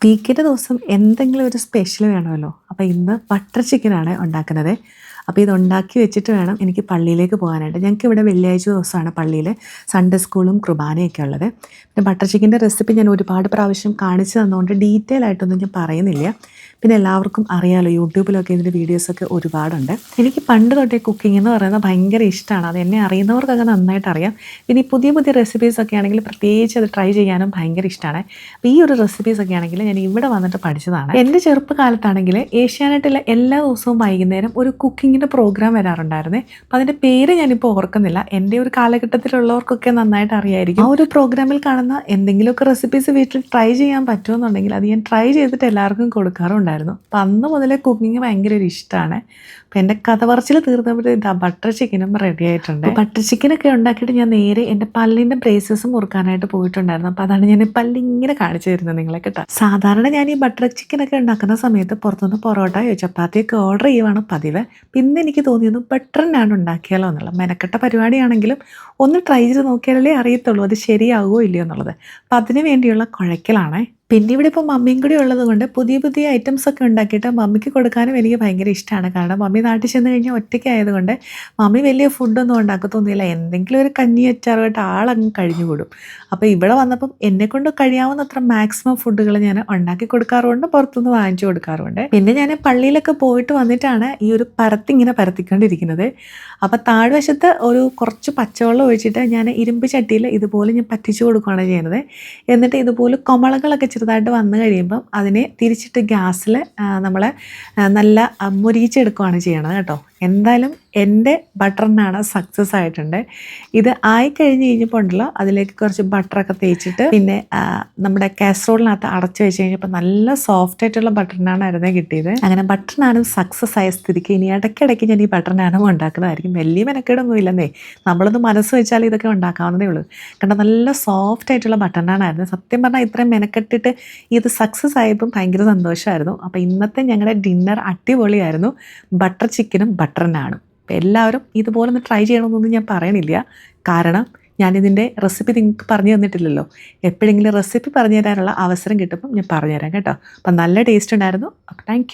Weekend ദിവസം എന്തെങ്കിലും ഒരു സ്പെഷ്യൽ വേണമല്ലോ. അപ്പോൾ ഇന്ന് ബട്ടർ ചിക്കനാണ് ഉണ്ടാക്കുന്നത്. അപ്പോൾ ഇത് ഉണ്ടാക്കി വെച്ചിട്ട് വേണം എനിക്ക് പള്ളിയിലേക്ക് പോകാനായിട്ട്. ഞങ്ങൾക്ക് ഇവിടെ വെള്ളിയാഴ്ച ദിവസമാണ് പള്ളിയിൽ സൺഡേ സ്കൂളും കുർബാനയൊക്കെ ഉള്ളത്. പിന്നെ ബട്ടർ ചിക്കൻ്റെ റെസിപ്പി ഞാൻ ഒരുപാട് പ്രാവശ്യം കാണിച്ചു തന്നുകൊണ്ട് ഡീറ്റെയിൽ ആയിട്ടൊന്നും ഞാൻ പറയുന്നില്ല. പിന്നെ എല്ലാവർക്കും അറിയാമല്ലോ, യൂട്യൂബിലൊക്കെ ഇതിൻ്റെ വീഡിയോസൊക്കെ ഒരുപാടുണ്ട്. എനിക്ക് പണ്ട് തൊട്ടേ കുക്കിംഗ് എന്ന് പറയുന്നത് ഭയങ്കര ഇഷ്ടമാണ്. അത് എന്നെ അറിയുന്നവർക്കൊക്കെ നന്നായിട്ട് അറിയാം. പിന്നെ ഈ പുതിയ പുതിയ റെസിപ്പീസൊക്കെ ആണെങ്കിൽ പ്രത്യേകിച്ച് അത് ട്രൈ ചെയ്യാനും ഭയങ്കര ഇഷ്ടമാണ്. അപ്പോൾ ഈ ഒരു റെസിപ്പീസൊക്കെ ആണെങ്കിൽ ഞാൻ ഇവിടെ വന്നിട്ട് പഠിച്ചതാണ്. എൻ്റെ ചെറുപ്പകാലത്താണെങ്കിൽ ഏഷ്യാനെറ്റിലെ എല്ലാ ദിവസവും വൈകുന്നേരം ഒരു കുക്കിങ്ങിൻ്റെ പ്രോഗ്രാം വരാറുണ്ടായിരുന്നേ. അപ്പോൾ അതിൻ്റെ പേര് ഞാനിപ്പോൾ ഓർക്കുന്നില്ല. എൻ്റെ ഒരു കാലഘട്ടത്തിലുള്ളവർക്കൊക്കെ നന്നായിട്ട് അറിയായിരിക്കും. ആ ഒരു പ്രോഗ്രാമിൽ കാണുന്ന എന്തെങ്കിലുമൊക്കെ റെസിപ്പീസ് വീട്ടിൽ ട്രൈ ചെയ്യാൻ പറ്റുമെന്നുണ്ടെങ്കിൽ അത് ഞാൻ ട്രൈ ചെയ്തിട്ട് എല്ലാവർക്കും കൊടുക്കാറുണ്ടായിരുന്നു. അപ്പം അന്ന് മുതലേ കുക്കിംഗ് ഭയങ്കര ഒരു ഇഷ്ടമാണ്. അപ്പോൾ എൻ്റെ കഥ പറച്ചിൽ തീർന്നപ്പോൾ ഇതാ ബട്ടർ ചിക്കനും റെഡി ആയിട്ടുണ്ട്. ബട്ടർ ചിക്കനൊക്കെ ഉണ്ടാക്കിയിട്ട് ഞാൻ നേരെ എൻ്റെ പല്ലിൻ്റെ ബ്രേസസ് മുറുക്കാനായിട്ട് പോയിട്ടുണ്ടായിരുന്നു. അപ്പോൾ അതാണ് ഞാൻ പല്ലിങ്ങനെ കാണിച്ചു തരുന്നത് നിങ്ങളെ കേട്ടോ. സാധാരണ ഞാൻ ഈ ബട്ടർ ചിക്കനൊക്കെ ഉണ്ടാക്കുന്ന സമയത്ത് പുറത്തുനിന്ന് പൊറോട്ടയോ ചപ്പാത്തിയൊക്കെ ഓർഡർ ചെയ്യുവാണ് പതിവ്. പിന്നെ എനിക്ക് തോന്നിയത് ബട്ടർ നാൻ ഉണ്ടാക്കിയാലോ എന്നുള്ള മെനക്കെട്ട പരിപാടിയാണെങ്കിലും ഒന്ന് ട്രൈ ചെയ്ത് നോക്കിയാലേ അറിയത്തുള്ളൂ അത് ശരിയാകുമോ ഇല്ലയോ എന്നുള്ളത്. അപ്പം അതിന് വേണ്ടിയുള്ള കുഴക്കലാണ്. പിന്നെ ഇവിടെ ഇപ്പോൾ മമ്മിയും കൂടി ഉള്ളത് കൊണ്ട് പുതിയ പുതിയ ഐറ്റംസ് ഒക്കെ ഉണ്ടാക്കിയിട്ട് മമ്മിക്ക് കൊടുക്കാനും എനിക്ക് ഭയങ്കര ഇഷ്ടമാണ്. കാരണം മമ്മി നാട്ടിൽ ചെന്ന് കഴിഞ്ഞാൽ ഒറ്റയ്ക്ക് ആയതുകൊണ്ട് മമ്മി വലിയ ഫുഡൊന്നും ഉണ്ടാക്കത്തൊന്നുമില്ല. എന്തെങ്കിലും ഒരു കഞ്ഞി അച്ചാറുമായിട്ട് ആളങ്ങ് കഴിഞ്ഞു കൂടും. അപ്പോൾ ഇവിടെ വന്നപ്പം എന്നെക്കൊണ്ട് കഴിയാവുന്നത്ര മാക്സിമം ഫുഡുകൾ ഞാൻ ഉണ്ടാക്കി കൊടുക്കാറുണ്ട്, പുറത്തുനിന്ന് വാങ്ങിച്ചു കൊടുക്കാറുണ്ട്. പിന്നെ ഞാൻ പള്ളിയിലൊക്കെ പോയിട്ട് വന്നിട്ടാണ് ഈ ഒരു ഇങ്ങനെ പരത്തിക്കൊണ്ടിരിക്കുന്നത്. അപ്പോൾ താഴ്വശത്ത് ഒരു കുറച്ച് പച്ചവെള്ളം ഒഴിച്ചിട്ട് ഞാൻ ഇരുമ്പ് ചട്ടിയിൽ ഇതുപോലെ ഞാൻ പറ്റിച്ചു കൊടുക്കുകയാണ് ചെയ്യുന്നത്. എന്നിട്ട് ഇതുപോലെ കുമളകളൊക്കെ ചെറുതായിട്ട് വന്നു കഴിയുമ്പം അതിനെ തിരിച്ചിട്ട് ഗ്യാസിൽ നമ്മൾ നല്ല മൊരിയിച്ചെടുക്കുകയാണ് ചെയ്യണത് കേട്ടോ. എന്തായാലും എൻ്റെ ബട്ടർ നാൻ സക്സസ് ആയിട്ടുണ്ട്. ഇത് ആയിക്കഴിഞ്ഞ് കഴിഞ്ഞപ്പോൾ ഉണ്ടല്ലോ, അതിലേക്ക് കുറച്ച് ബട്ടറൊക്കെ തേച്ചിട്ട് പിന്നെ നമ്മുടെ കാസറോളിനകത്ത് അടച്ചു വെച്ച് കഴിഞ്ഞപ്പോൾ നല്ല സോഫ്റ്റ് ആയിട്ടുള്ള ബട്ടർ നാനായിരുന്നു കിട്ടിയത്. അങ്ങനെ ബട്ടർ നാനും സക്സസ് ആയ സ്ഥിതിക്ക് ഇനി ഇടയ്ക്കിടയ്ക്ക് ഞാൻ ഈ ബട്ടർ നാനും ഉണ്ടാക്കുന്നതായിരിക്കും. വലിയ മെനക്കേടൊന്നും ഇല്ലെന്നേ, നമ്മളൊന്ന് മനസ്സ് വെച്ചാൽ ഇതൊക്കെ ഉണ്ടാക്കാവുന്നതേ ഉള്ളൂ. കാരണം നല്ല സോഫ്റ്റ് ആയിട്ടുള്ള ബട്ടർ നാനായിരുന്നു. സത്യം പറഞ്ഞാൽ ഇത്രയും മെനക്കെട്ടിട്ട് ഇത് സക്സസ് ആയപ്പം ഭയങ്കര സന്തോഷമായിരുന്നു. അപ്പോൾ ഇന്നത്തെ ഞങ്ങളുടെ ഡിന്നർ അടിപൊളിയായിരുന്നു. ബട്ടർ ചിക്കനും ബട്ടർ നാനും. അപ്പോൾ എല്ലാവരും ഇതുപോലെ ഒന്ന് ട്രൈ ചെയ്യണമെന്നൊന്നും ഞാൻ പറയണില്ല. കാരണം ഞാനിതിൻ്റെ റെസിപ്പി നിങ്ങൾക്ക് പറഞ്ഞു തന്നിട്ടില്ലല്ലോ. എപ്പോഴെങ്കിലും റെസിപ്പി പറഞ്ഞു തരാനുള്ള അവസരം കിട്ടുമ്പം ഞാൻ പറഞ്ഞുതരാം കേട്ടോ. അപ്പം നല്ല ടേസ്റ്റ് ഉണ്ടായിരുന്നു. അപ്പോൾ താങ്ക്